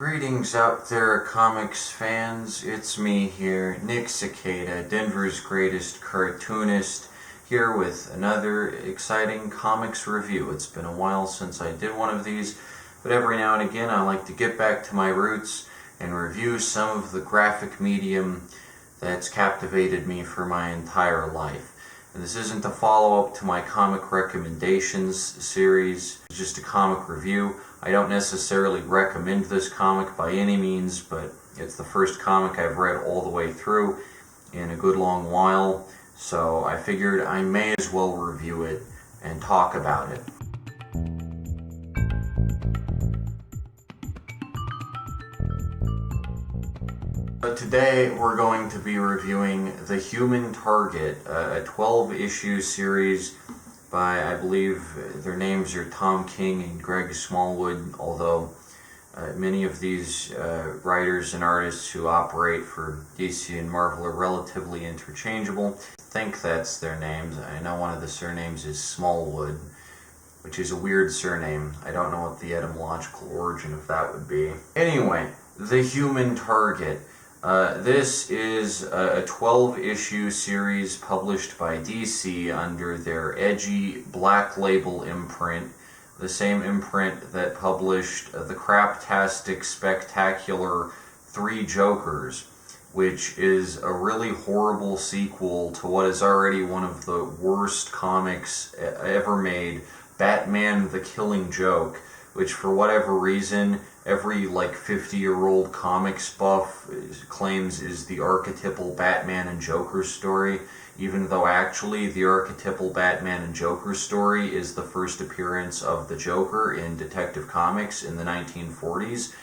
Greetings out there, comics fans. It's me here, Nick Cicada, Denver's greatest cartoonist, here with another exciting comics review. It's been a while since I did one of these, but every now and again I like to get back to my roots and review some of the graphic medium that's captivated me for my entire life. And this isn't a follow-up to my comic recommendations series, it's just a comic review. I don't necessarily recommend this comic by any means, but it's the first comic I've read all the way through in a good long while, so I figured I may as well review it and talk about it. Today we're going to be reviewing The Human Target, a 12-issue series by, I believe their names are Tom King and Greg Smallwood, although many of these writers and artists who operate for DC and Marvel are relatively interchangeable. I think that's their names. I know one of the surnames is Smallwood, which is a weird surname. I don't know what the etymological origin of that would be. Anyway, The Human Target. This is a 12-issue series published by DC under their edgy Black Label imprint, the same imprint that published the craptastic, spectacular Three Jokers, which is a really horrible sequel to what is already one of the worst comics ever made, Batman the Killing Joke, which for whatever reason every 50-year-old comics buff claims is the archetypal Batman and Joker story, even though actually the archetypal Batman and Joker story is the first appearance of the Joker in Detective Comics in the 1940s,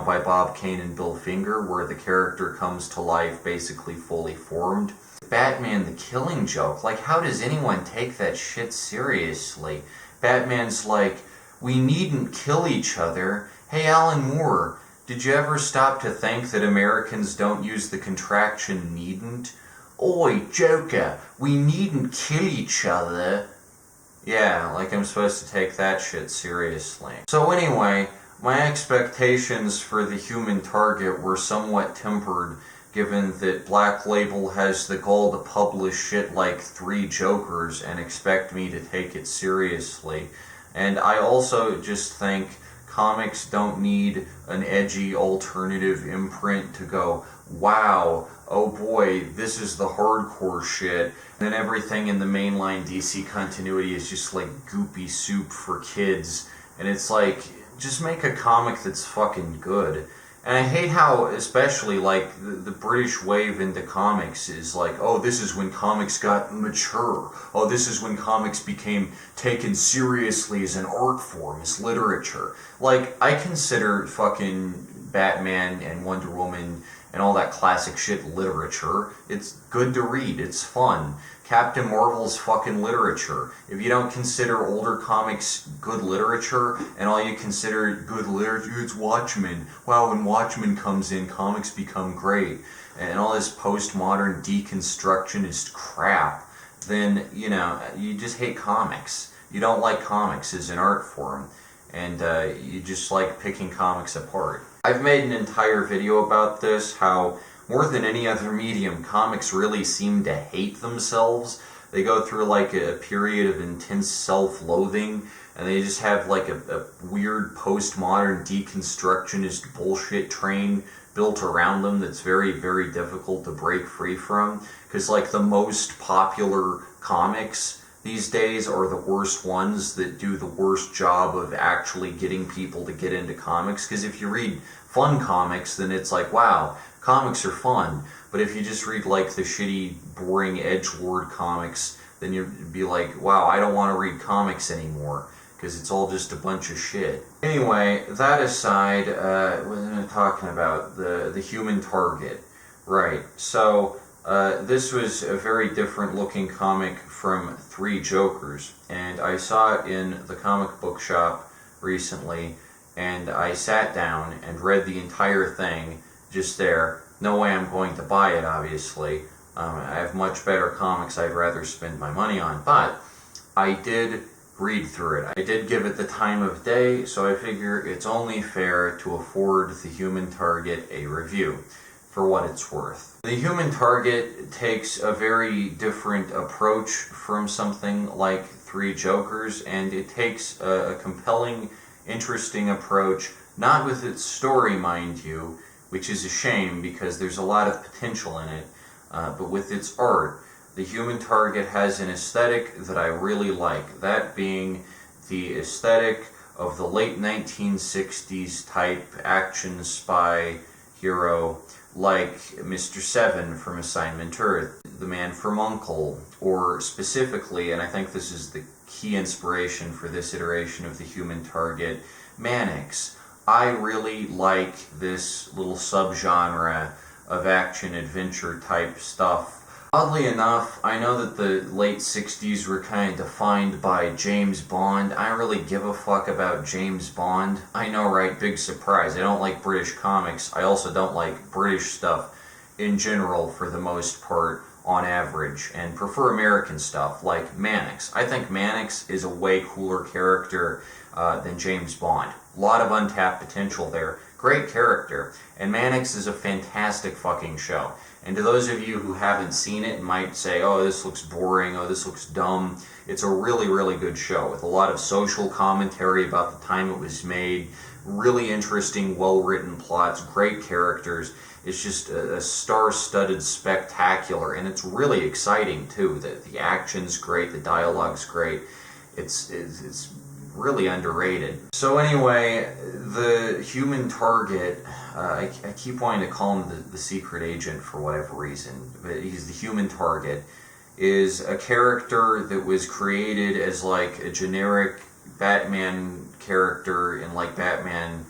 by Bob Kane and Bill Finger, where the character comes to life basically fully formed. Batman the Killing Joke, how does anyone take that shit seriously? Batman's like, we needn't kill each other. Hey, Alan Moore, did you ever stop to think that Americans don't use the contraction needn't? Oi, Joker, we needn't kill each other. Yeah, I'm supposed to take that shit seriously. So anyway, my expectations for The Human Target were somewhat tempered, given that Black Label has the gall to publish shit like Three Jokers and expect me to take it seriously. And I also just think comics don't need an edgy alternative imprint to go, wow, oh boy, this is the hardcore shit. And then everything in the mainline DC continuity is just goopy soup for kids. And it's just make a comic that's fucking good. And I hate how, especially, the British wave into comics is oh, this is when comics got mature. Oh, this is when comics became taken seriously as an art form, as literature. I consider fucking Batman and Wonder Woman and all that classic shit literature. It's good to read. It's fun. Captain Marvel's fucking literature. If you don't consider older comics good literature, and all you consider good literature, it's Watchmen. Wow, when Watchmen comes in, comics become great. And all this postmodern deconstructionist crap, then, you just hate comics. You don't like comics as an art form. And you just like picking comics apart. I've made an entire video about this, how more than any other medium, comics really seem to hate themselves. They go through a period of intense self-loathing, and they just have a weird postmodern deconstructionist bullshit train built around them that's very, very difficult to break free from. Because the most popular comics these days are the worst ones that do the worst job of actually getting people to get into comics. Because if you read fun comics, then it's wow, comics are fun. But if you just read the shitty, boring edgelord comics, then you'd be wow, I don't want to read comics anymore, because it's all just a bunch of shit. Anyway, that aside, what am I talking about? The Human Target. Right, so this was a very different looking comic from Three Jokers, and I saw it in the comic book shop recently, and I sat down and read the entire thing just there. No way I'm going to buy it, obviously. I have much better comics I'd rather spend my money on, but I did read through it. I did give it the time of day, so I figure it's only fair to afford the Human Target a review, for what it's worth. The Human Target takes a very different approach from something like Three Jokers, and it takes a compelling, interesting approach, not with its story, mind you, which is a shame because there's a lot of potential in it, but with its art. The Human Target has an aesthetic that I really like, that being the aesthetic of the late 1960s type action spy hero like Mr. Seven from Assignment Earth, The Man from U.N.C.L.E., or specifically, and I think this is the key inspiration for this iteration of the Human Target, Mannix. I really like this little subgenre of action-adventure type stuff. Oddly enough, I know that the late 60s were kind of defined by James Bond. I don't really give a fuck about James Bond. I know, right? Big surprise. I don't like British comics. I also don't like British stuff in general for the most part, on average, and prefer American stuff like Mannix. I think Mannix is a way cooler character than James Bond. A lot of untapped potential there. Great character. And Mannix is a fantastic fucking show. And to those of you who haven't seen it and might say, oh, this looks boring, oh, this looks dumb, it's a really, really good show with a lot of social commentary about the time it was made, really interesting, well-written plots, great characters. It's just a star-studded spectacular, and it's really exciting, too. The action's great, the dialogue's great. It's really underrated. So anyway, the Human Target, I keep wanting to call him the secret agent for whatever reason, but he's the Human Target, is a character that was created as like a generic Batman character in like Batman,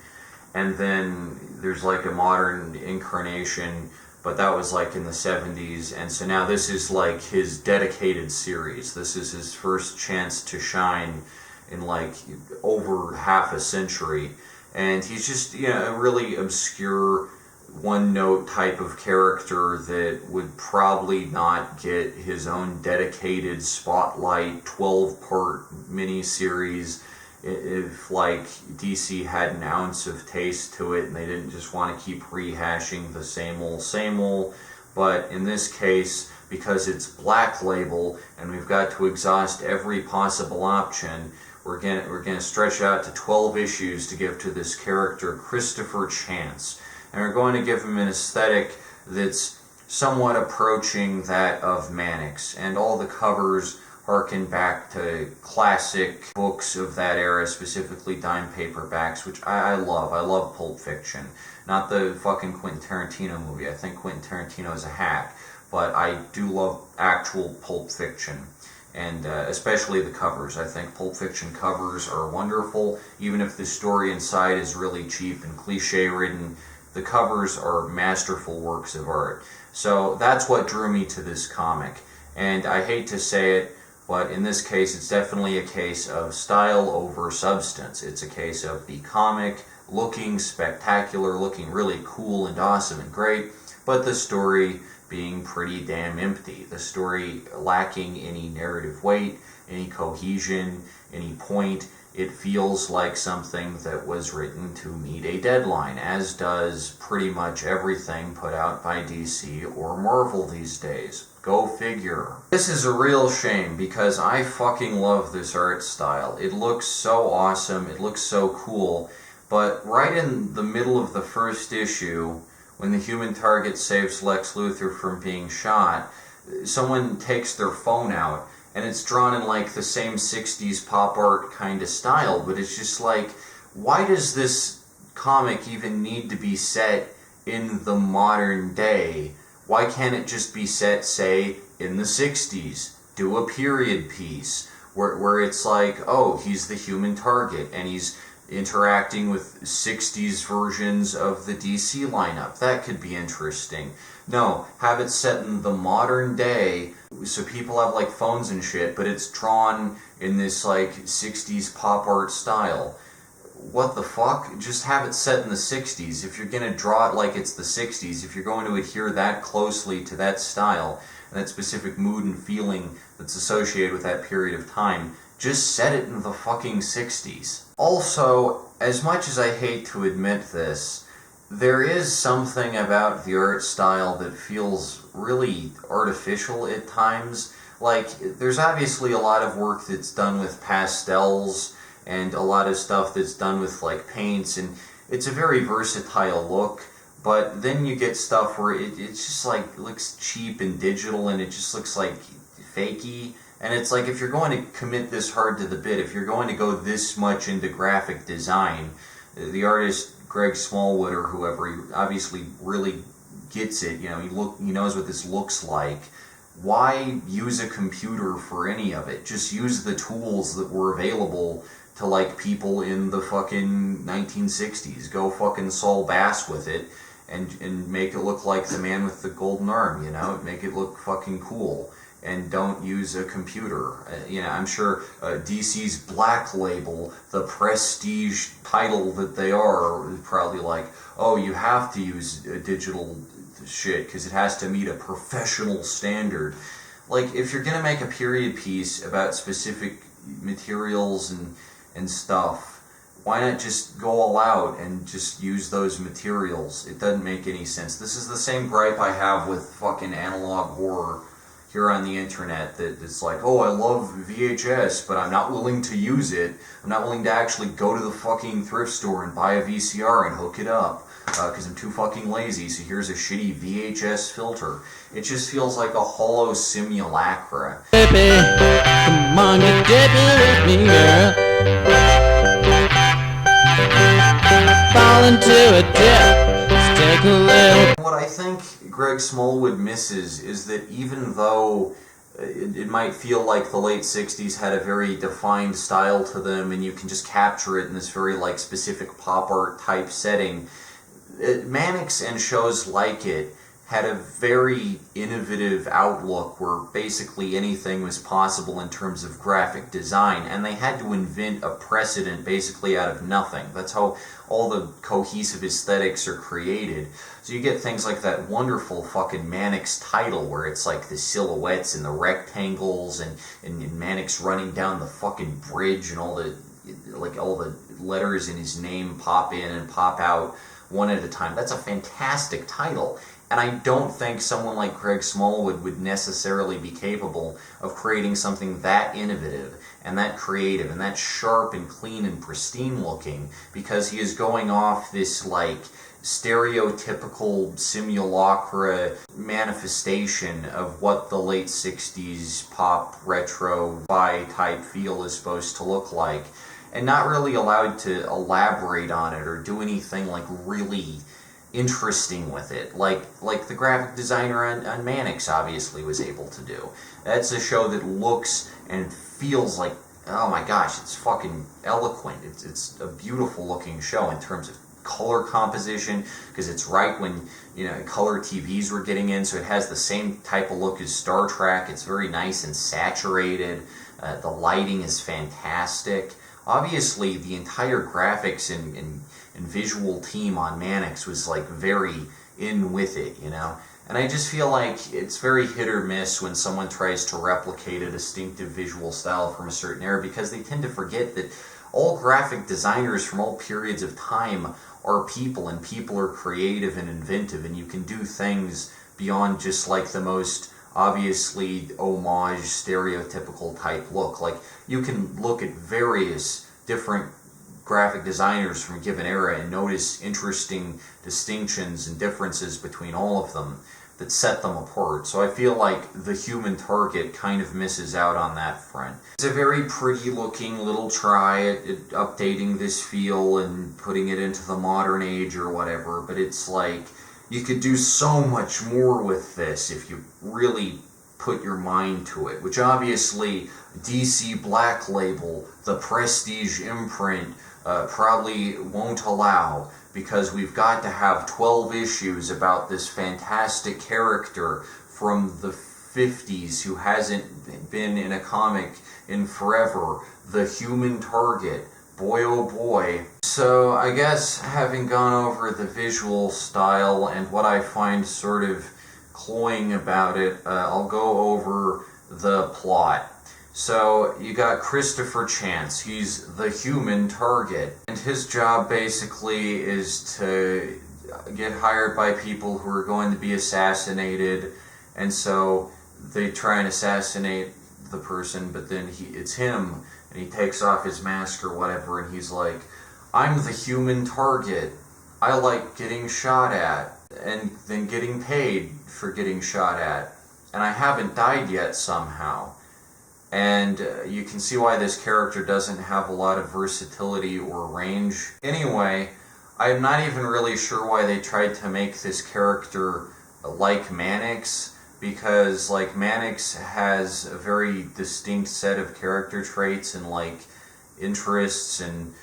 and then there's like a modern incarnation, but that was like in the 70s, and so now this is like his dedicated series. This is his first chance to shine in like over half a century, and he's just, you know, a really obscure one-note type of character that would probably not get his own dedicated spotlight 12-part miniseries if like DC had an ounce of taste to it and they didn't just want to keep rehashing the same old. But in this case, because it's Black Label and we've got to exhaust every possible option, we're gonna stretch out to 12 issues to give to this character Christopher Chance, and we're going to give him an aesthetic that's somewhat approaching that of Mannix, and all the covers harken back to classic books of that era, specifically dime paperbacks, which I love. I love Pulp Fiction, not the fucking Quentin Tarantino movie. I think Quentin Tarantino is a hack, but I do love actual Pulp Fiction. And especially the covers. I think Pulp Fiction covers are wonderful. Even if the story inside is really cheap and cliche-ridden, the covers are masterful works of art. So that's what drew me to this comic. And I hate to say it, but in this case, it's definitely a case of style over substance. It's a case of the comic looking spectacular, looking really cool and awesome and great, but the story being pretty damn empty. The story lacking any narrative weight, any cohesion, any point. It feels like something that was written to meet a deadline, as does pretty much everything put out by DC or Marvel these days. Go figure. This is a real shame because I fucking love this art style. It looks so awesome, it looks so cool, but right in the middle of the first issue, when the Human Target saves Lex Luthor from being shot, someone takes their phone out, and it's drawn in like the same 60s pop art kind of style, but it's just like, why does this comic even need to be set in the modern day? Why can't it just be set, say, in the 60s? Do a period piece where it's like, oh, he's the Human Target, and he's interacting with 60s versions of the DC lineup. That could be interesting. No, have it set in the modern day, so people have like phones and shit, but it's drawn in this like 60s pop art style. What the fuck? Just have it set in the 60s. If you're gonna draw it like it's the 60s, if you're going to adhere that closely to that style, and that specific mood and feeling that's associated with that period of time, just set it in the fucking 60s. Also, as much as I hate to admit this, there is something about the art style that feels really artificial at times. Like, there's obviously a lot of work that's done with pastels and a lot of stuff that's done with, like, paints, and it's a very versatile look, but then you get stuff where it's just, like, looks cheap and digital, and it just looks, like, fakey. And it's like, if you're going to commit this hard to the bit, if you're going to go this much into graphic design, the artist Greg Smallwood or whoever, he obviously really gets it. You know, he knows what this looks like. Why use a computer for any of it? Just use the tools that were available to, like, people in the fucking 1960s. Go fucking Saul Bass with it and make it look like the man with the golden arm, you know? Make it look fucking cool. And don't use a computer. You know, I'm sure DC's Black Label, the prestige title that they are probably like, oh, you have to use digital shit because it has to meet a professional standard. Like, if you're gonna make a period piece about specific materials and stuff, why not just go all out and just use those materials? It doesn't make any sense. This is the same gripe I have with fucking analog horror here on the internet, that it's like, oh, I love VHS, but I'm not willing to use it. I'm not willing to actually go to the fucking thrift store and buy a VCR and hook it up, because I'm too fucking lazy, so here's a shitty VHS filter. It just feels like a hollow simulacra. Baby, come on, you dip it with me, girl. Fall into a dip, let's take a little. What I think Greg Smallwood misses is that even though it might feel like the late 60s had a very defined style to them and you can just capture it in this very, like, specific pop art type setting, Mannix and shows like it had a very innovative outlook where basically anything was possible in terms of graphic design, and they had to invent a precedent basically out of nothing. That's how all the cohesive aesthetics are created. So you get things like that wonderful fucking Mannix title where it's like the silhouettes and the rectangles and Mannix running down the fucking bridge and all the letters in his name pop in and pop out one at a time. That's a fantastic title. And I don't think someone like Greg Smallwood would necessarily be capable of creating something that innovative and that creative and that sharp and clean and pristine looking, because he is going off this, like, stereotypical simulacra manifestation of what the late 60s pop retro bi type feel is supposed to look like, and not really allowed to elaborate on it or do anything, like, really interesting with it, like the graphic designer on Mannix obviously was able to do. That's a show that looks and feels like, oh my gosh, it's fucking eloquent. It's a beautiful looking show in terms of color composition, because it's right when, you know, color TVs were getting in, so it has the same type of look as Star Trek. It's very nice and saturated. The lighting is fantastic. Obviously, the entire graphics and visual team on Mannix was, like, very in with it, you know? And I just feel like it's very hit or miss when someone tries to replicate a distinctive visual style from a certain era, because they tend to forget that all graphic designers from all periods of time are people, and people are creative and inventive, and you can do things beyond just, like, the most obviously homage, stereotypical type look. Like, you can look at various different graphic designers from a given era and notice interesting distinctions and differences between all of them that set them apart. So I feel like The Human Target kind of misses out on that front. It's a very pretty looking little try at updating this feel and putting it into the modern age or whatever, but it's like, you could do so much more with this if you really put your mind to it, which obviously DC Black Label, the prestige imprint, probably won't allow, because we've got to have 12 issues about this fantastic character from the 50s who hasn't been in a comic in forever, the Human Target. Boy oh boy. So I guess, having gone over the visual style and what I find sort of cloying about it, I'll go over the plot. So you got Christopher Chance, he's the human target, and his job basically is to get hired by people who are going to be assassinated, and so they try and assassinate the person, but then it's him, and he takes off his mask or whatever, and he's like, I'm the human target. I like getting shot at, and then getting paid for getting shot at, and I haven't died yet somehow. And you can see why this character doesn't have a lot of versatility or range. Anyway, I'm not even really sure why they tried to make this character like Mannix, because like Mannix has a very distinct set of character traits and like interests and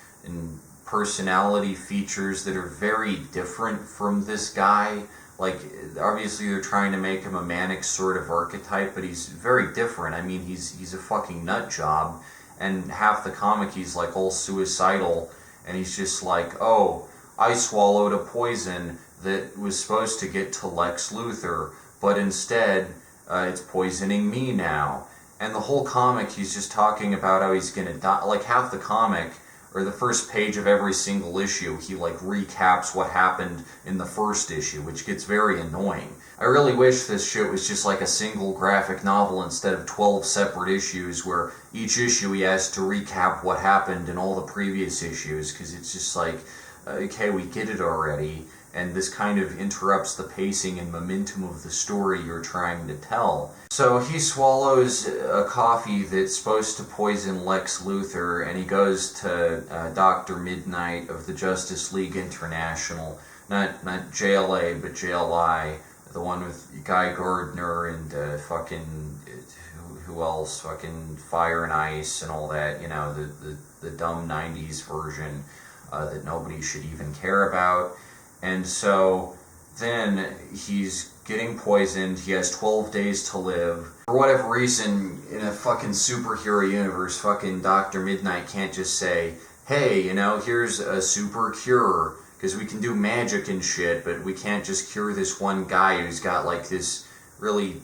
personality features that are very different from this guy. Like, obviously they're trying to make him a Mannix sort of archetype, but he's very different. I mean, he's a fucking nut job, and half the comic he's like all suicidal, and he's just like, oh, I swallowed a poison that was supposed to get to Lex Luthor, but instead it's poisoning me now. And the whole comic he's just talking about how he's gonna die. Like half the comic, or the first page of every single issue, he like recaps what happened in the first issue, which gets very annoying. I really wish this shit was just like a single graphic novel instead of 12 separate issues where each issue he has to recap what happened in all the previous issues, because it's just like, okay, we get it already, and this kind of interrupts the pacing and momentum of the story you're trying to tell. So he swallows a coffee that's supposed to poison Lex Luthor, and he goes to Dr. Midnight of the Justice League International, not JLA, but JLI, the one with Guy Gardner and fucking, who else, fucking Fire and Ice and all that, you know, the dumb 90s version that nobody should even care about. And so then he's getting poisoned, he has 12 days to live. For whatever reason, in a fucking superhero universe, fucking Dr. Midnight can't just say, hey, you know, here's a super cure, because we can do magic and shit, but we can't just cure this one guy who's got like this really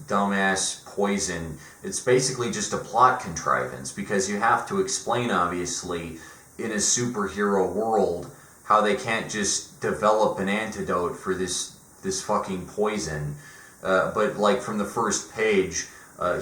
dumbass poison. It's basically just a plot contrivance, because you have to explain, obviously, in a superhero world, how they can't just develop an antidote for this fucking poison. But like from the first page,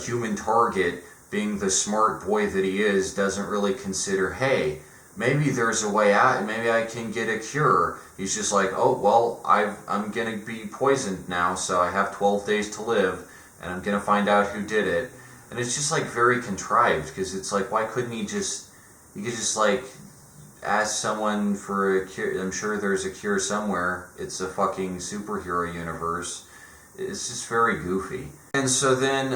Human Target, being the smart boy that he is, doesn't really consider, hey, maybe there's a way out, maybe I can get a cure. He's just like, oh, well, I'm gonna be poisoned now, so I have 12 days to live, and I'm gonna find out who did it. And it's just like very contrived, because it's like, why couldn't he could just like ask someone for a cure. I'm sure there's a cure somewhere. It's a fucking superhero universe. It's just very goofy. And so then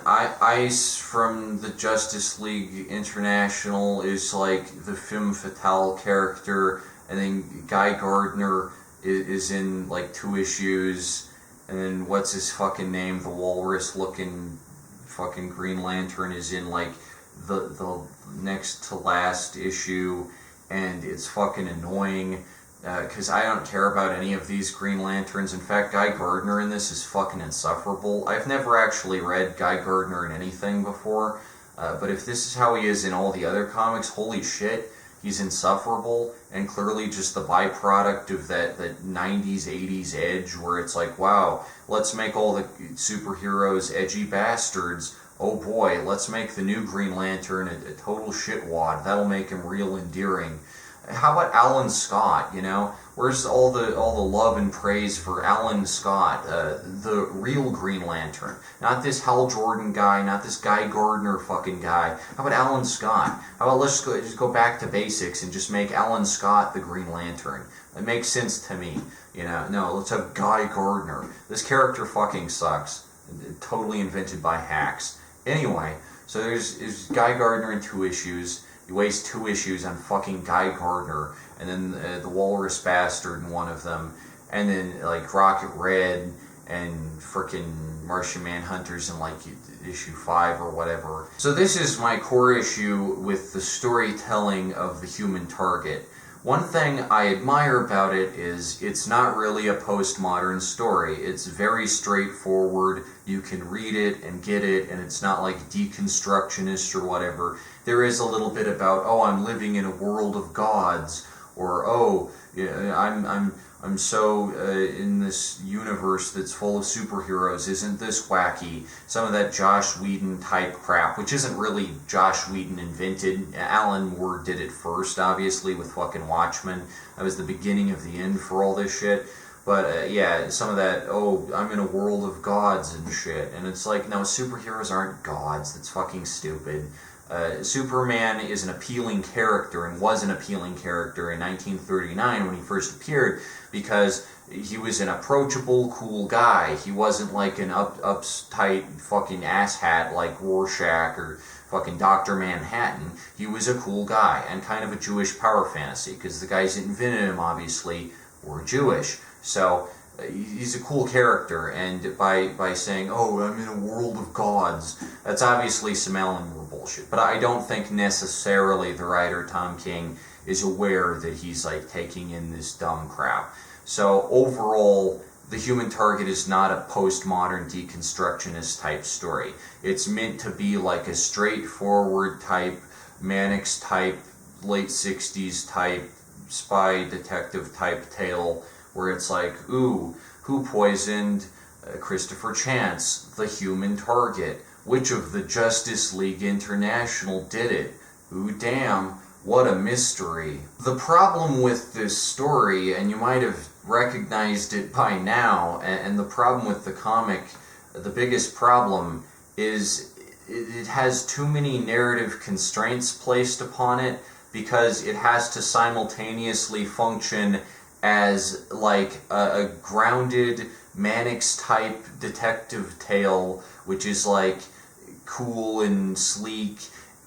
Ice from the Justice League International is like the femme fatale character, and then Guy Gardner is in like 2 issues, and then what's his fucking name, the walrus looking fucking Green Lantern, is in like the next to last issue. And it's fucking annoying, because I don't care about any of these Green Lanterns. In fact, Guy Gardner in this is fucking insufferable. I've never actually read Guy Gardner in anything before, but if this is how he is in all the other comics, holy shit, he's insufferable, and clearly just the byproduct of that 90s, 80s edge, where it's like, wow, let's make all the superheroes edgy bastards. Oh boy, let's make the new Green Lantern a total shitwad. That'll make him real endearing. How about Alan Scott, you know? Where's all the love and praise for Alan Scott, the real Green Lantern? Not this Hal Jordan guy, not this Guy Gardner fucking guy. How about Alan Scott? How about let's just go back to basics and just make Alan Scott the Green Lantern? It makes sense to me, you know? No, let's have Guy Gardner. This character fucking sucks. Totally invented by hacks. Anyway, so there's Guy Gardner in 2 issues. You waste 2 issues on fucking Guy Gardner, and then the Walrus Bastard in one of them, and then like Rocket Red and frickin' Martian Manhunters in like issue 5 or whatever. So this is my core issue with the storytelling of the Human Target. One thing I admire about it is it's not really a postmodern story. It's very straightforward. You can read it and get it, and it's not like deconstructionist or whatever. There is a little bit about, oh, I'm living in a world of gods, or oh, yeah, I'm so in this universe that's full of superheroes. Isn't this wacky? Some of that Joss Whedon type crap, which isn't really Joss Whedon invented. Alan Moore did it first, obviously, with fucking Watchmen. That was the beginning of the end for all this shit. But yeah, some of that, oh, I'm in a world of gods and shit. And it's like, no, superheroes aren't gods. That's fucking stupid. Superman is an appealing character and was an appealing character in 1939 when he first appeared because he was an approachable, cool guy. He wasn't like an uptight fucking asshat like Rorschach or fucking Dr. Manhattan. He was a cool guy and kind of a Jewish power fantasy because the guys that invented him obviously were Jewish. So he's a cool character, and by saying, oh, I'm in a world of gods, that's obviously some Alan Moore bullshit. But I don't think necessarily the writer Tom King is aware that he's like taking in this dumb crap. So overall, The Human Target is not a postmodern deconstructionist type story. It's meant to be like a straightforward type, Mannix type, late 60s type, spy detective type tale, where it's like, ooh, who poisoned Christopher Chance, the Human Target? Which of the Justice League International did it? Ooh, damn, what a mystery. The problem with this story, and you might have recognized it by now, and the problem with the comic, the biggest problem is it has too many narrative constraints placed upon it because it has to simultaneously function as like a grounded Mannix type detective tale, which is like cool and sleek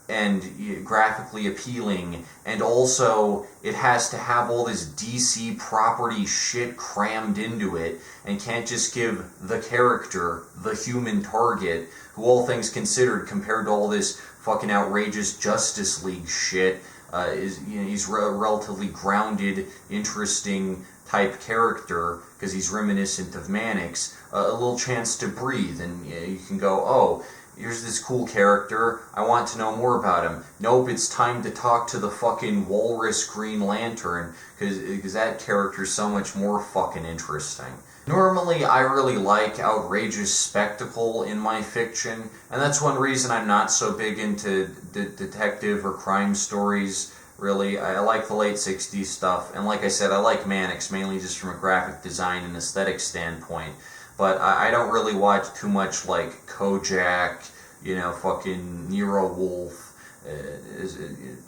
and graphically appealing, and also it has to have all this DC property shit crammed into it and can't just give the character, the Human Target, who all things considered compared to all this fucking outrageous Justice League shit, he's a relatively grounded, interesting type character because he's reminiscent of Mannix, a little chance to breathe, and you can go, oh, here's this cool character, I want to know more about him. Nope, it's time to talk to the fucking Walrus Green Lantern, because that character's so much more fucking interesting. Normally, I really like outrageous spectacle in my fiction, and that's one reason I'm not so big into detective or crime stories, really. I like the late 60s stuff, and like I said, I like Mannix, mainly just from a graphic design and aesthetic standpoint, but I don't really watch too much like Kojak, fucking Nero Wolf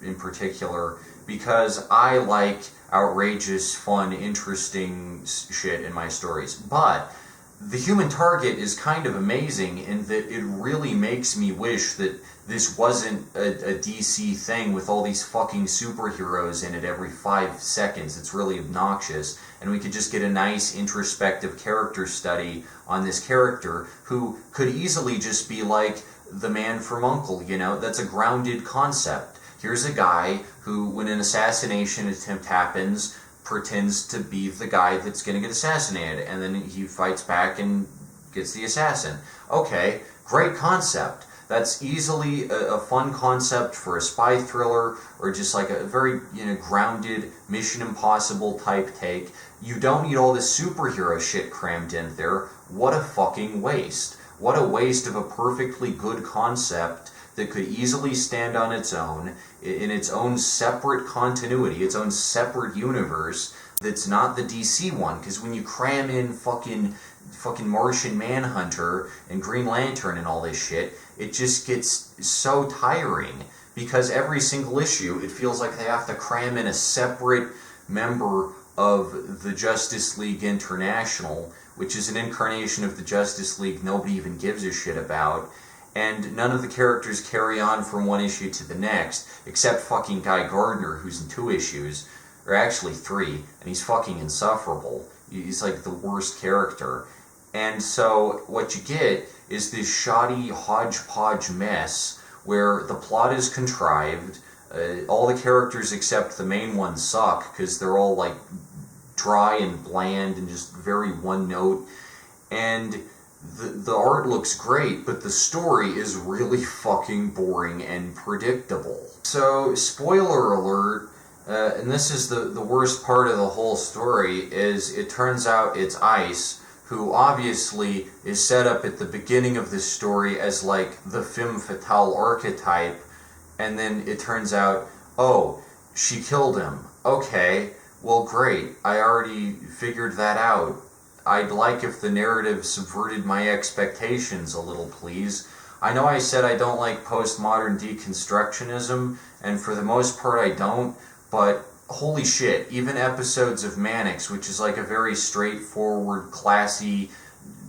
in particular, because I like outrageous, fun, interesting shit in my stories. But The Human Target is kind of amazing in that it really makes me wish that this wasn't a DC thing with all these fucking superheroes in it every 5 seconds. It's really obnoxious. And we could just get a nice introspective character study on this character who could easily just be like the Man from U.N.C.L.E., that's a grounded concept. Here's a guy who, when an assassination attempt happens, pretends to be the guy that's going to get assassinated, and then he fights back and gets the assassin. Okay, great concept. That's easily a fun concept for a spy thriller, or just like a very grounded Mission Impossible type take. You don't need all this superhero shit crammed in there. What a fucking waste. What a waste of a perfectly good concept that could easily stand on its own, in its own separate continuity, its own separate universe, that's not the DC one. Because when you cram in fucking Martian Manhunter and Green Lantern and all this shit, it just gets so tiring. Because every single issue, it feels like they have to cram in a separate member of the Justice League International, which is an incarnation of the Justice League nobody even gives a shit about. And none of the characters carry on from one issue to the next, except fucking Guy Gardner, who's in 2 issues, or actually 3, and he's fucking insufferable. He's like the worst character. And so what you get is this shoddy hodgepodge mess where the plot is contrived, All the characters except the main ones suck, because they're all like dry and bland and just very one note. And the art looks great, but the story is really fucking boring and predictable. So, spoiler alert, and this is the worst part of the whole story, is it turns out it's Ice, who obviously is set up at the beginning of this story as like the femme fatale archetype, and then it turns out, oh, she killed him. Okay, well great, I already figured that out. I'd like if the narrative subverted my expectations a little, please. I know I said I don't like postmodern deconstructionism, and for the most part I don't, but holy shit, even episodes of Mannix, which is like a very straightforward, classy,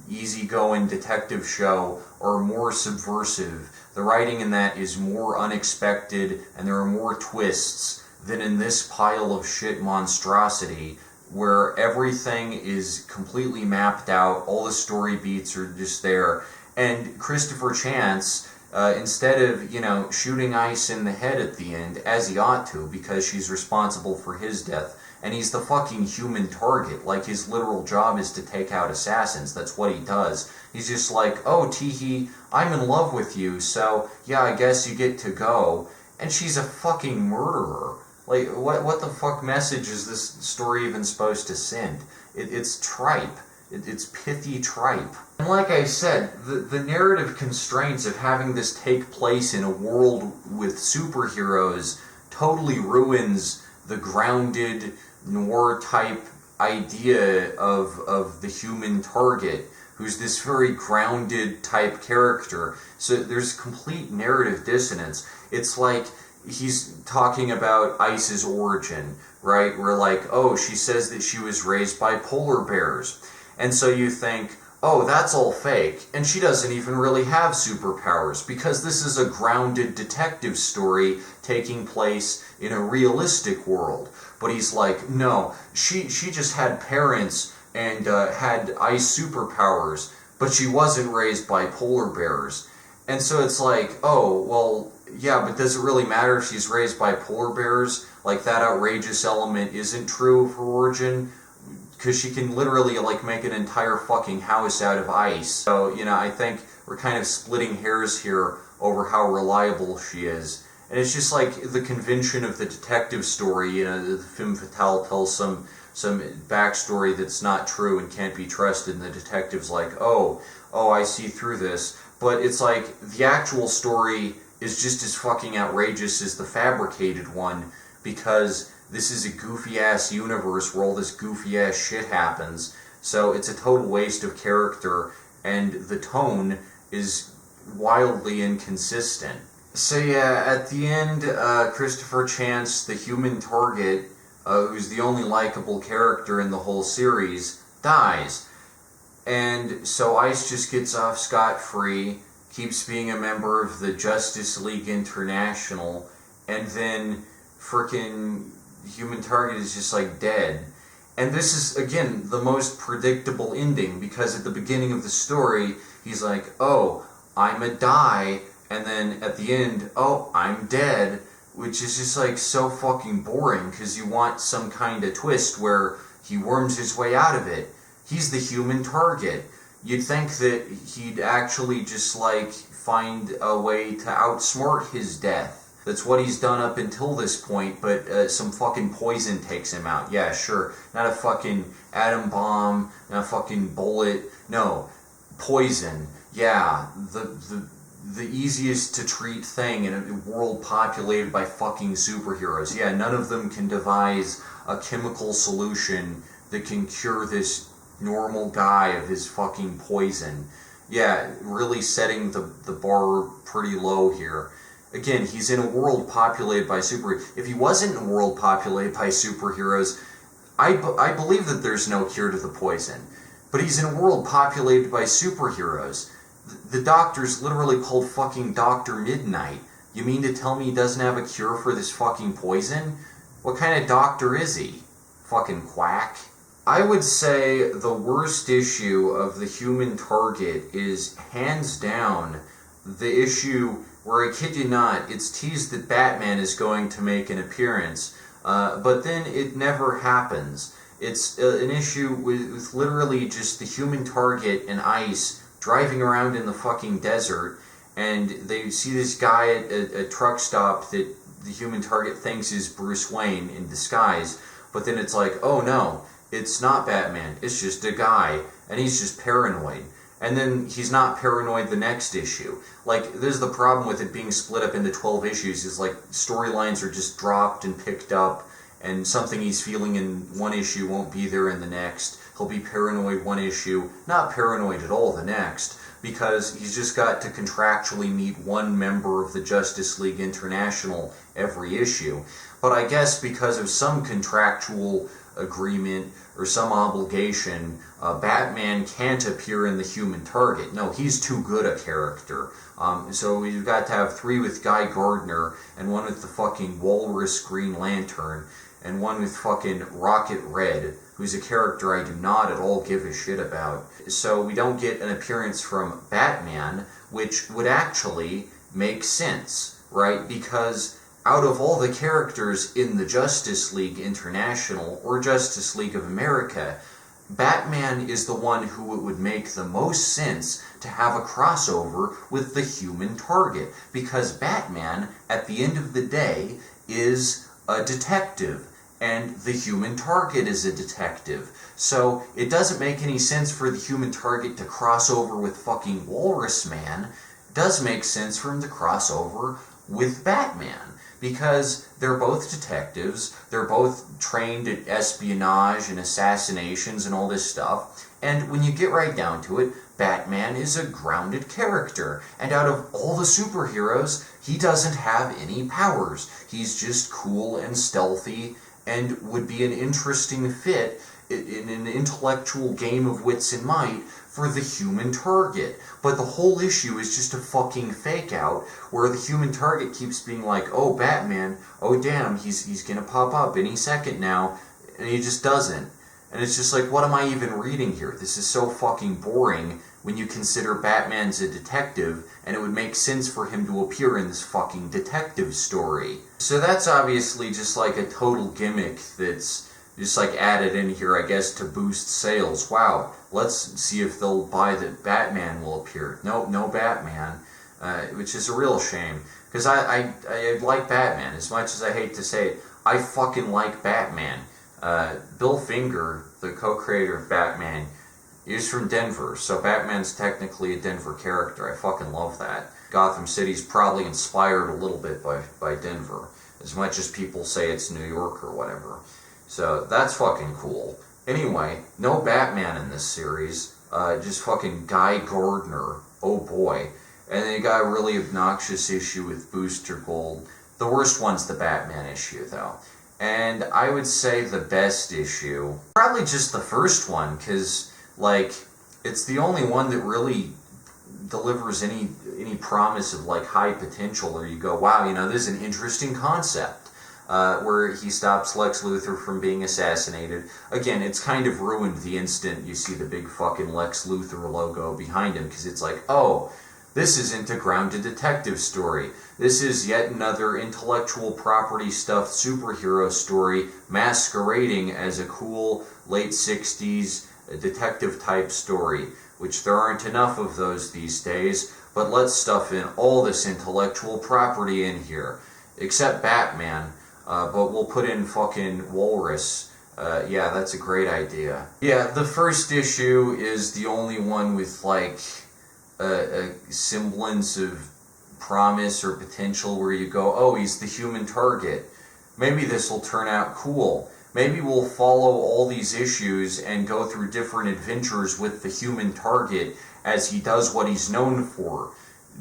easygoing detective show, are more subversive. The writing in that is more unexpected, and there are more twists than in this pile of shit monstrosity, where everything is completely mapped out, all the story beats are just there, and Christopher Chance, instead of, shooting Ice in the head at the end, as he ought to, because she's responsible for his death, and he's the fucking human target, like his literal job is to take out assassins, that's what he does. He's just like, oh, Teehee, I'm in love with you, so, yeah, I guess you get to go, and she's a fucking murderer. Like, what the fuck message is this story even supposed to send? It's tripe. It's pithy tripe. And like I said, the narrative constraints of having this take place in a world with superheroes totally ruins the grounded, noir-type idea of the human target, who's this very grounded type character. So there's complete narrative dissonance. It's like he's talking about Ice's origin, right? We're like, oh, she says that she was raised by polar bears. And so you think, oh, that's all fake. And she doesn't even really have superpowers, because this is a grounded detective story taking place in a realistic world. But he's like, no, she just had parents and had ice superpowers, but she wasn't raised by polar bears. And so it's like, oh, well, yeah, but does it really matter if she's raised by polar bears? Like, that outrageous element isn't true of her origin? Because she can literally, like, make an entire fucking house out of ice. So, I think we're kind of splitting hairs here over how reliable she is. And it's just like the convention of the detective story, the femme fatale tells some backstory that's not true and can't be trusted, and the detective's like, oh, I see through this. But it's like, the actual story is just as fucking outrageous as the fabricated one, because this is a goofy-ass universe where all this goofy-ass shit happens, so it's a total waste of character, and the tone is wildly inconsistent. So yeah, at the end, Christopher Chance, the human target, who's the only likable character in the whole series, dies. And so Ice just gets off scot-free, keeps being a member of the Justice League International, and then frickin' human target is just like dead. And this is, again, the most predictable ending, because at the beginning of the story, he's like, oh, I'm a die, and then at the end, oh, I'm dead, which is just like so fucking boring, because you want some kind of twist where he worms his way out of it. He's the human target. You'd think that he'd actually just like find a way to outsmart his death. That's what he's done up until this point, but some fucking poison takes him out. Yeah, sure. Not a fucking atom bomb, not a fucking bullet. No, poison. Yeah, the easiest to treat thing in a world populated by fucking superheroes. Yeah, none of them can devise a chemical solution that can cure this normal guy of his fucking poison. Yeah, really setting the bar pretty low here. Again, he's in a world populated by superheroes. If he wasn't in a world populated by superheroes, I believe that there's no cure to the poison. But he's in a world populated by superheroes. The doctor's literally called fucking Dr. Midnight. You mean to tell me he doesn't have a cure for this fucking poison? What kind of doctor is he? Fucking quack. I would say the worst issue of the human target is hands down the issue where I kid you not, it's teased that Batman is going to make an appearance, but then it never happens. It's an issue with literally just the Human Target and Ice driving around in the fucking desert, and they see this guy at a truck stop that the Human Target thinks is Bruce Wayne in disguise, but then it's like, oh no, it's not Batman, it's just a guy, and he's just paranoid. And then he's not paranoid the next issue. Like, this is the problem with it being split up into 12 issues, is like, storylines are just dropped and picked up, and something he's feeling in one issue won't be there in the next. He'll be paranoid one issue, not paranoid at all the next, because he's just got to contractually meet one member of the Justice League International every issue. But I guess because of some contractual agreement or some obligation, Batman can't appear in the Human Target. No, he's too good a character. So we've got to have 3 with Guy Gardner, and 1 with the fucking Walrus Green Lantern, and 1 with fucking Rocket Red, who's a character I do not at all give a shit about. So we don't get an appearance from Batman, which would actually make sense, right? Because out of all the characters in the Justice League International or Justice League of America, Batman is the one who it would make the most sense to have a crossover with the Human Target, because Batman, at the end of the day, is a detective, and the Human Target is a detective. So it doesn't make any sense for the Human Target to cross over with fucking Walrus Man. It does make sense for him to cross over with Batman, because they're both detectives, they're both trained at espionage and assassinations and all this stuff, and when you get right down to it, Batman is a grounded character, and out of all the superheroes, he doesn't have any powers. He's just cool and stealthy, and would be an interesting fit in an intellectual game of wits and might for the Human Target. But the whole issue is just a fucking fake out, where the Human Target keeps being like, oh, Batman, oh damn, he's gonna pop up any second now, and he just doesn't. And it's just like, what am I even reading here? This is so fucking boring when you consider Batman's a detective, and it would make sense for him to appear in this fucking detective story. So that's obviously just like a total gimmick that's just like added in here, I guess, to boost sales. Wow, let's see if they'll buy that Batman will appear. Nope, no Batman, which is a real shame, because I like Batman. As much as I hate to say it, I fucking like Batman. Bill Finger, the co-creator of Batman, is from Denver, so Batman's technically a Denver character. I fucking love that. Gotham City's probably inspired a little bit by Denver, as much as people say it's New York or whatever. So that's fucking cool. Anyway, no Batman in this series, just fucking Guy Gardner. Oh boy. And then you got a really obnoxious issue with Booster Gold. The worst one's the Batman issue, though. And I would say the best issue, probably just the first one, because, like, it's the only one that really delivers any promise of, like, high potential, or you go, wow, you know, this is an interesting concept, where he stops Lex Luthor from being assassinated. Again, it's kind of ruined the instant you see the big fucking Lex Luthor logo behind him, because it's like, oh, this isn't a grounded detective story. This is yet another intellectual property stuffed superhero story masquerading as a cool late 60s detective type story, which there aren't enough of those these days, but let's stuff in all this intellectual property in here. Except Batman, but we'll put in fucking Walrus. Yeah, that's a great idea. Yeah, the first issue is the only one with, like, a semblance of promise or potential where you go, oh, he's the Human Target. Maybe this will turn out cool. Maybe we'll follow all these issues and go through different adventures with the Human Target as he does what he's known for,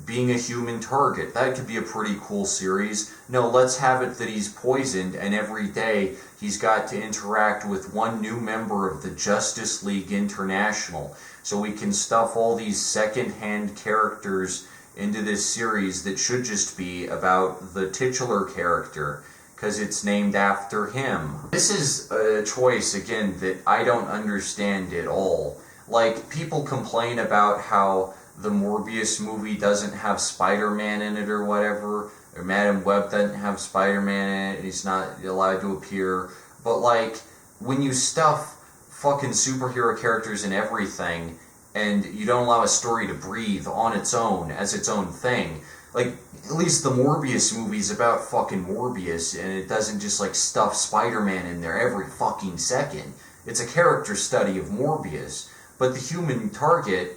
being a human target. That could be a pretty cool series. No, let's have it that he's poisoned, and every day he's got to interact with one new member of the Justice League International. So we can stuff all these second-hand characters into this series that should just be about the titular character, because it's named after him. This is a choice, again, that I don't understand at all. Like, people complain about how the Morbius movie doesn't have Spider-Man in it or whatever, or Madam Web doesn't have Spider-Man in it, and he's not allowed to appear. But like, when you stuff fucking superhero characters in everything, and you don't allow a story to breathe on its own as its own thing, like, at least the Morbius movie's about fucking Morbius, and it doesn't just like stuff Spider-Man in there every fucking second. It's a character study of Morbius. But the Human Target,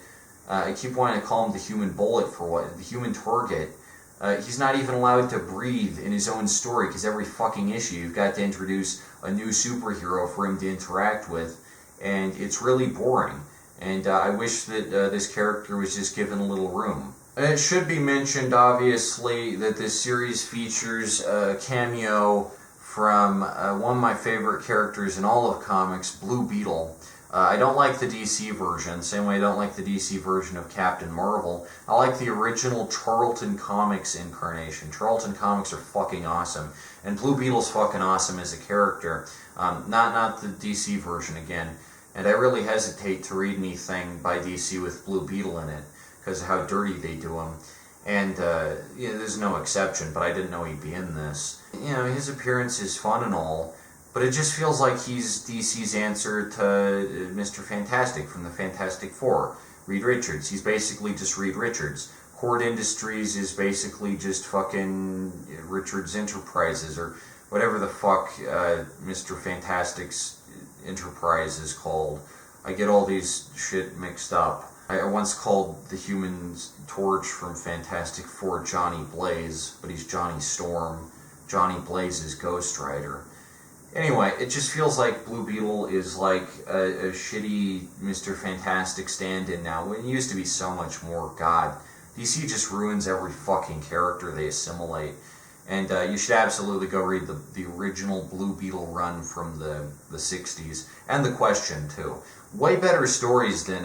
I keep wanting to call him the Human Bullet for what? The Human Target, he's not even allowed to breathe in his own story, because every fucking issue you've got to introduce a new superhero for him to interact with, and it's really boring. And I wish that this character was just given a little room. It should be mentioned, obviously, that this series features a cameo from one of my favorite characters in all of comics, Blue Beetle. I don't like the DC version, same way I don't like the DC version of Captain Marvel. I like the original Charlton Comics incarnation. Charlton Comics are fucking awesome, and Blue Beetle's fucking awesome as a character. Not the DC version again. And I really hesitate to read anything by DC with Blue Beetle in it, because of how dirty they do him. And, there's no exception, but I didn't know he'd be in this. You know, his appearance is fun and all, but it just feels like he's DC's answer to Mr. Fantastic from the Fantastic Four, Reed Richards. He's basically just Reed Richards. Horde Industries is basically just fucking Richards Enterprises, or whatever the fuck Mr. Fantastic's Enterprise is called. I get all these shit mixed up. I once called the Human Torch from Fantastic Four Johnny Blaze, but he's Johnny Storm. Johnny Blaze is Ghost Rider. Anyway, it just feels like Blue Beetle is like a shitty Mr. Fantastic stand-in now, when it used to be so much more. God, DC just ruins every fucking character they assimilate. And you should absolutely go read the original Blue Beetle run from the 60s, and The Question, too. Way better stories than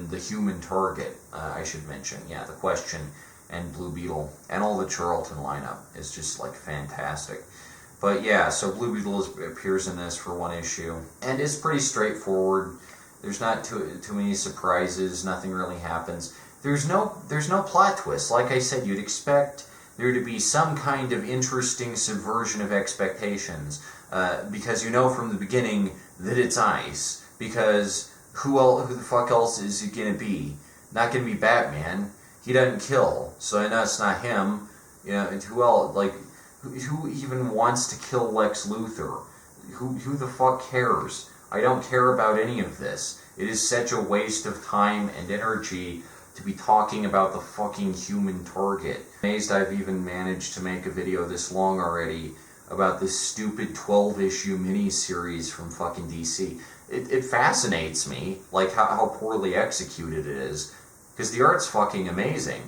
The Human Target, I should mention. Yeah, The Question and Blue Beetle, and all the Charlton lineup is just, like, fantastic. But yeah, so Blue Beetle appears in this for one issue, and it's pretty straightforward. There's not too many surprises, nothing really happens. There's no plot twist. Like I said, you'd expect there to be some kind of interesting subversion of expectations, because you know from the beginning that it's ice. Because who the fuck else is it gonna be? Not gonna be Batman. He doesn't kill, so I know it's not him. You know, and who else? Like, who even wants to kill Lex Luthor? Who the fuck cares? I don't care about any of this. It is such a waste of time and energy to be talking about the fucking Human Target. I'm amazed I've even managed to make a video this long already about this stupid 12-issue miniseries from fucking DC. It fascinates me, like how poorly executed it is, because the art's fucking amazing.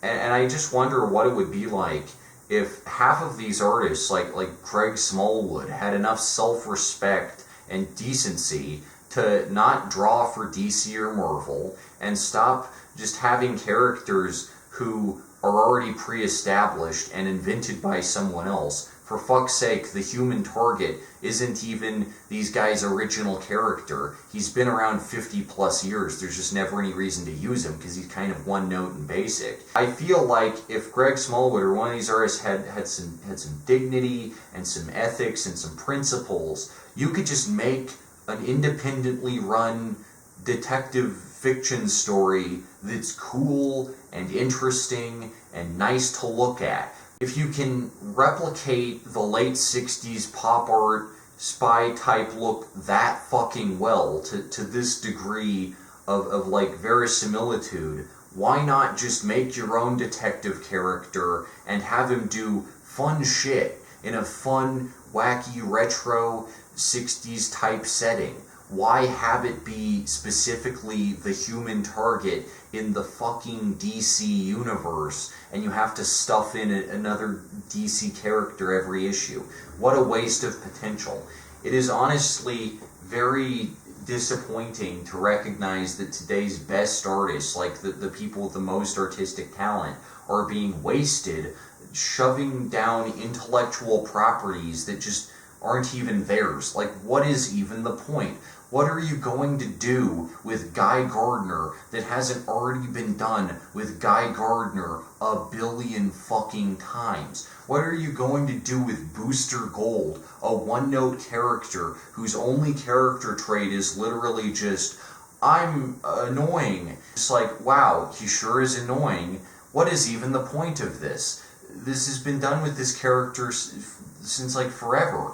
And I just wonder what it would be like if half of these artists, like Greg Smallwood, had enough self-respect and decency to not draw for DC or Marvel, and stop just having characters who are already pre-established and invented by someone else. For fuck's sake, the Human Target isn't even these guys' original character. He's been around 50 plus years. There's just never any reason to use him because he's kind of one note and basic. I feel like if Greg Smallwood or one of these artists had some dignity and some ethics and some principles, you could just make an independently run detective fiction story that's cool and interesting and nice to look at. If you can replicate the late 60s pop art spy type look that fucking well to this degree of like verisimilitude, why not just make your own detective character and have him do fun shit in a fun, wacky, retro 60s type setting? Why have it be specifically the Human Target in the fucking DC universe, and you have to stuff in another DC character every issue? What a waste of potential. It is honestly very disappointing to recognize that today's best artists, like the people with the most artistic talent, are being wasted shoving down intellectual properties that just aren't even theirs. Like, what is even the point? What are you going to do with Guy Gardner that hasn't already been done with Guy Gardner a billion fucking times? What are you going to do with Booster Gold, a one-note character whose only character trait is literally just, I'm annoying? It's like, wow, he sure is annoying. What is even the point of this? This has been done with this character since like forever.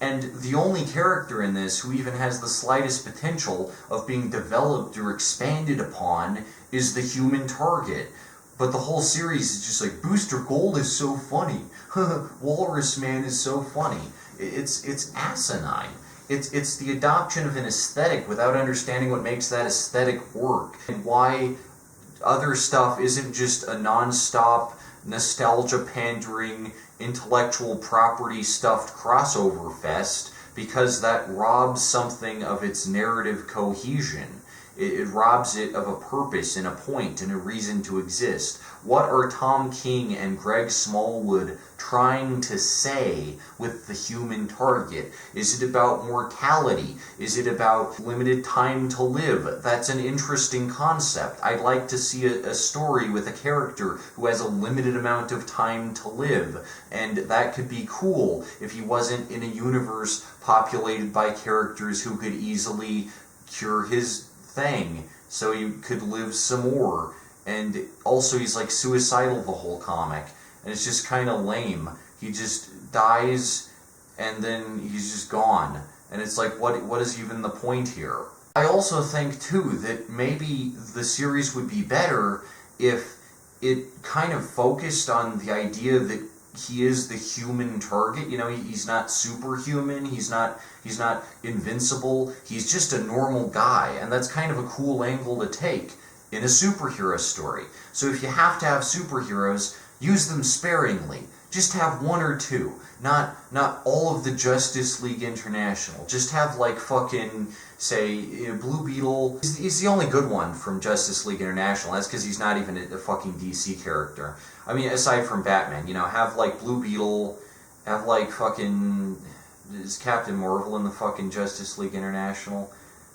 And the only character in this who even has the slightest potential of being developed or expanded upon is the human target. But the whole series is just like, Booster Gold is so funny. Walrus Man is so funny. It's asinine. It's the adoption of an aesthetic without understanding what makes that aesthetic work, and why other stuff isn't just a non-stop nostalgia-pandering, intellectual property stuffed crossover fest, because that robs something of its narrative cohesion. It robs it of a purpose and a point and a reason to exist. What are Tom King and Greg Smallwood trying to say with the human target? Is it about mortality? Is it about limited time to live? That's an interesting concept. I'd like to see a story with a character who has a limited amount of time to live, and that could be cool if he wasn't in a universe populated by characters who could easily cure his thing so he could live some more. And also he's like suicidal the whole comic, and it's just kind of lame. He just dies and then he's just gone, and it's like, what is even the point here? I also think too that maybe the series would be better if it kind of focused on the idea that he is the human target. You know, he's not superhuman, he's not invincible, he's just a normal guy, and that's kind of a cool angle to take in a superhero story. So if you have to have superheroes, use them sparingly. Just have one or two, not all of the Justice League International. Just have like fucking, say, Blue Beetle. He's the only good one from Justice League International. That's because he's not even a fucking DC character. I mean, aside from Batman, have like Blue Beetle, have like fucking, is Captain Marvel in the fucking Justice League International?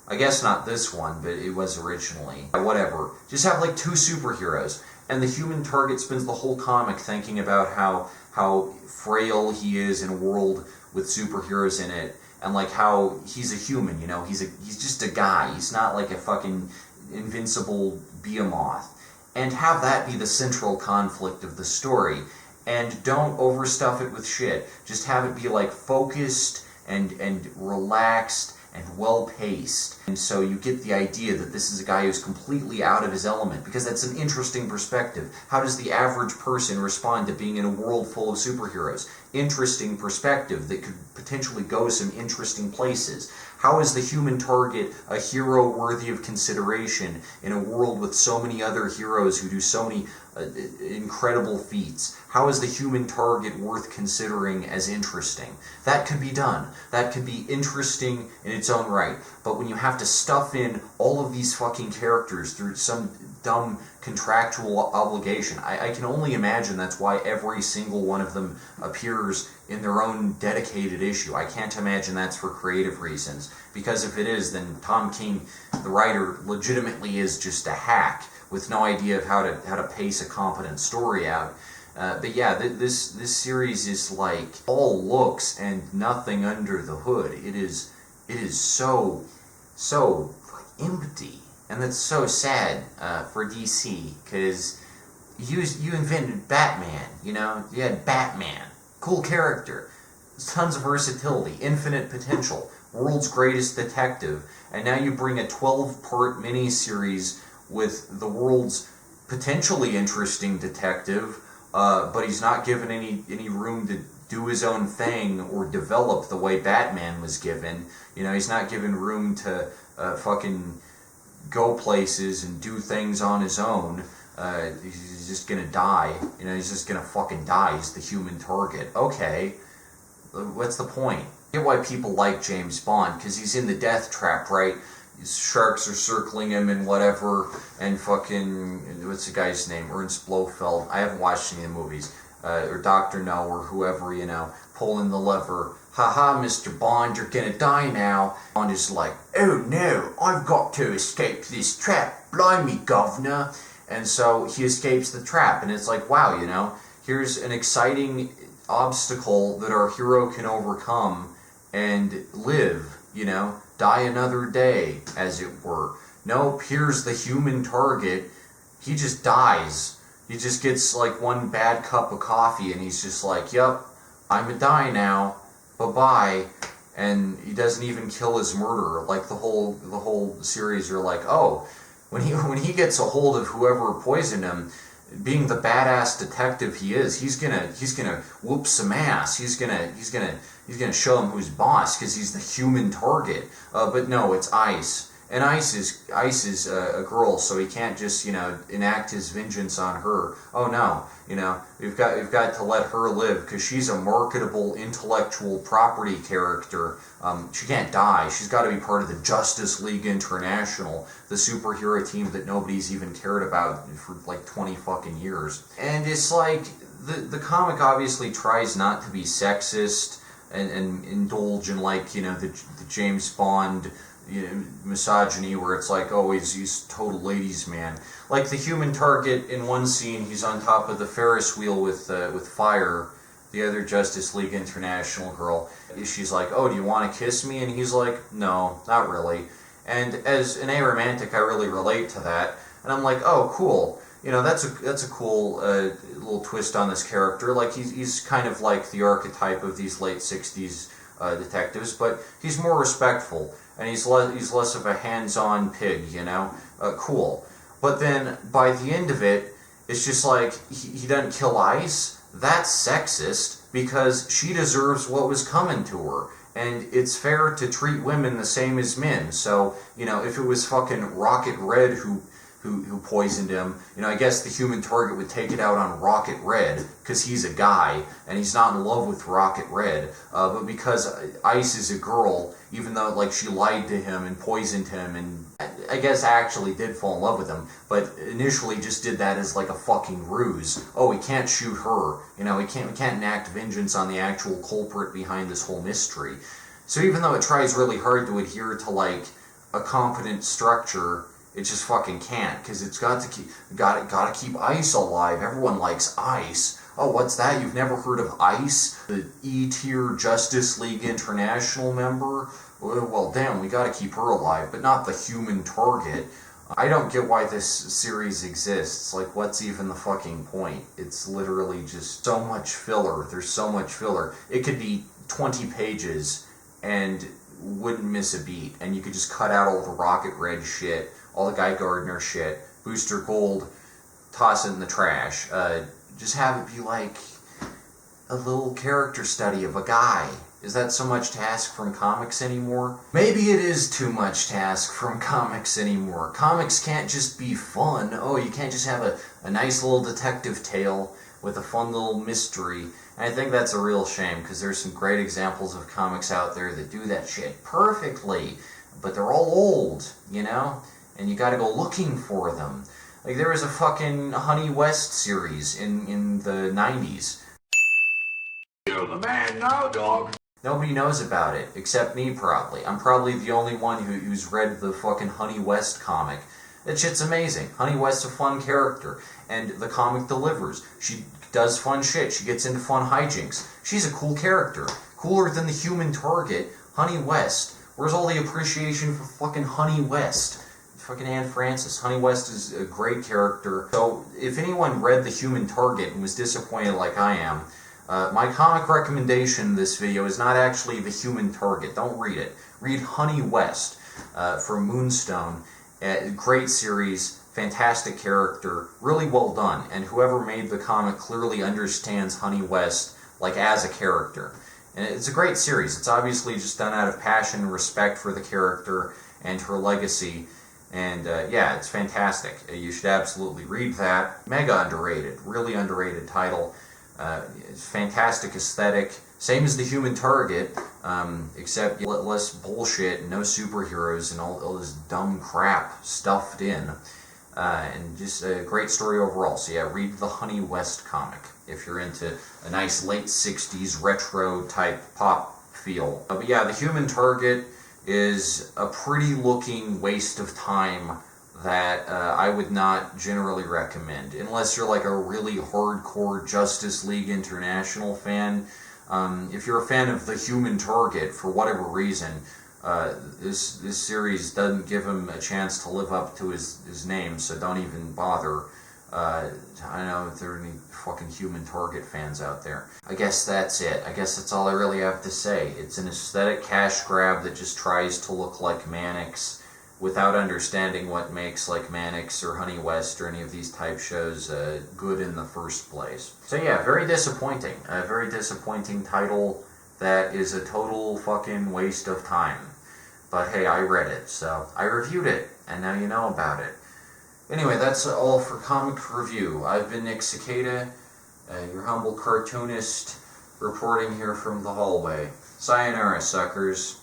I guess not this one, but it was originally. Whatever. Just have like two superheroes. And the human target spends the whole comic thinking about how frail he is in a world with superheroes in it, and like how he's a human, he's just a guy. He's not like a fucking invincible behemoth. And have that be the central conflict of the story. And don't overstuff it with shit. Just have it be like focused and relaxed and well-paced. And so you get the idea that this is a guy who's completely out of his element, because that's an interesting perspective. How does the average person respond to being in a world full of superheroes? Interesting perspective that could potentially go some interesting places. How is the human target a hero worthy of consideration in a world with so many other heroes who do so many incredible feats? How is the human target worth considering as interesting? That could be done. That could be interesting in its own right. But when you have to stuff in all of these fucking characters through some dumb contractual obligation, I can only imagine that's why every single one of them appears in their own dedicated issue. I can't imagine that's for creative reasons, because if it is, then Tom King, the writer, legitimately is just a hack with no idea of how to pace a competent story out. But yeah, this series is like all looks and nothing under the hood. It is so empty, and that's so sad for DC, because you invented Batman. You had Batman, cool character, tons of versatility, infinite potential, world's greatest detective, and now you bring a 12-part miniseries with the world's potentially interesting detective, but he's not given any room to do his own thing or develop the way Batman was given. He's not given room to fucking go places and do things on his own. He's just gonna die. He's just gonna fucking die. He's the human target. Okay, what's the point? I get why people like James Bond, because he's in the death trap, right? Sharks are circling him and whatever, and fucking, what's the guy's name? Ernst Blofeld. I haven't watched any of the movies. Or Dr. No, or whoever, pulling the lever, haha, Mr. Bond, you're gonna die now. Bond is like, oh no, I've got to escape this trap, blimey, governor. And so he escapes the trap, and it's like, wow, you know, here's an exciting obstacle that our hero can overcome and live, you know, die another day, as it were. Nope, here's the human target. He just dies. He just gets like one bad cup of coffee, and he's just like, yep, I'm a die now, bye-bye. And he doesn't even kill his murderer. Like the whole series, you're like, oh, when he gets a hold of whoever poisoned him, being the badass detective he is, he's gonna whoop some ass. He's gonna show him who's boss, because he's the human target. But no, it's Ice. And Ice is a girl, so he can't just, you know, enact his vengeance on her. Oh no, you know, we've got to let her live, because she's a marketable intellectual property character. She can't die. She's got to be part of the Justice League International, the superhero team that nobody's even cared about for like 20 fucking years. And it's like the comic obviously tries not to be sexist and indulge in, like, you know, the James Bond, you know, misogyny, where it's like, oh, he's total ladies man. Like the human target in one scene, he's on top of the Ferris wheel with Fire, the other Justice League International girl. She's like, oh, do you want to kiss me? And he's like, no, not really. And as an aromantic, I really relate to that. And I'm like, oh, cool. You know, that's a cool little twist on this character. Like he's kind of like the archetype of these late '60s detectives, but he's more respectful, and he's less of a hands-on pig, you know? Cool. But then, by the end of it, it's just like, he doesn't kill Ice. That's sexist, because she deserves what was coming to her. And it's fair to treat women the same as men. So, you know, if it was fucking Rocket Red who poisoned him, you know, I guess the human target would take it out on Rocket Red, because he's a guy, and he's not in love with Rocket Red. But because Ice is a girl, even though, like, she lied to him and poisoned him, and I guess actually did fall in love with him, but initially just did that as, like, a fucking ruse. Oh, we can't shoot her. You know, we can't enact vengeance on the actual culprit behind this whole mystery. So even though it tries really hard to adhere to, like, a competent structure, it just fucking can't, because it's got to keep Ice alive. Everyone likes Ice. Oh, what's that? You've never heard of Ice, the E-tier Justice League International member? Well, damn, we got to keep her alive, but not the human target. I don't get why this series exists. Like, what's even the fucking point? It's literally just so much filler. There's so much filler. It could be 20 pages and wouldn't miss a beat, and you could just cut out all the Rocket Red shit, all the Guy Gardner shit, Booster Gold, toss it in the trash. Just have it be like a little character study of a guy. Is that so much to ask from comics anymore? Maybe it is too much to ask from comics anymore. Comics can't just be fun. Oh, you can't just have a nice little detective tale with a fun little mystery. And I think that's a real shame, because there's some great examples of comics out there that do that shit perfectly, but they're all old, you know? And you gotta go looking for them. Like, there was a fucking Honey West series in the 90s. You're the man now, dog. Nobody knows about it, except me, probably. I'm probably the only one who's read the fucking Honey West comic. That shit's amazing. Honey West's a fun character, and the comic delivers. She does fun shit. She gets into fun hijinks. She's a cool character. Cooler than the human target, Honey West. Where's all the appreciation for fucking Honey West? Fucking Anne Francis. Honey West is a great character. So, if anyone read The Human Target and was disappointed like I am, my comic recommendation in this video is not actually The Human Target. Don't read it. Read Honey West from Moonstone. Great series, fantastic character, really well done. And whoever made the comic clearly understands Honey West, like, as a character. And it's a great series. It's obviously just done out of passion and respect for the character and her legacy. And yeah, it's fantastic. You should absolutely read that. Mega underrated, really underrated title. It's fantastic aesthetic. Same as The Human Target, except less bullshit and no superheroes and all this dumb crap stuffed in. And just a great story overall. So yeah, read the Honey West comic if you're into a nice late 60s retro type pop feel. But yeah, The Human Target is a pretty looking waste of time that I would not generally recommend, unless you're like a really hardcore Justice League International fan. If you're a fan of The Human Target, for whatever reason, this series doesn't give him a chance to live up to his name, so don't even bother. I don't know if there are any fucking Human Target fans out there. I guess that's it. I guess that's all I really have to say. It's an aesthetic cash grab that just tries to look like Mannix without understanding what makes like Mannix or Honey West or any of these type shows good in the first place. So yeah, very disappointing. A very disappointing title that is a total fucking waste of time. But hey, I read it, so I reviewed it, and now you know about it. Anyway, that's all for Comic Review. I've been Nick Cicada, your humble cartoonist, reporting here from the hallway. Sayonara, suckers.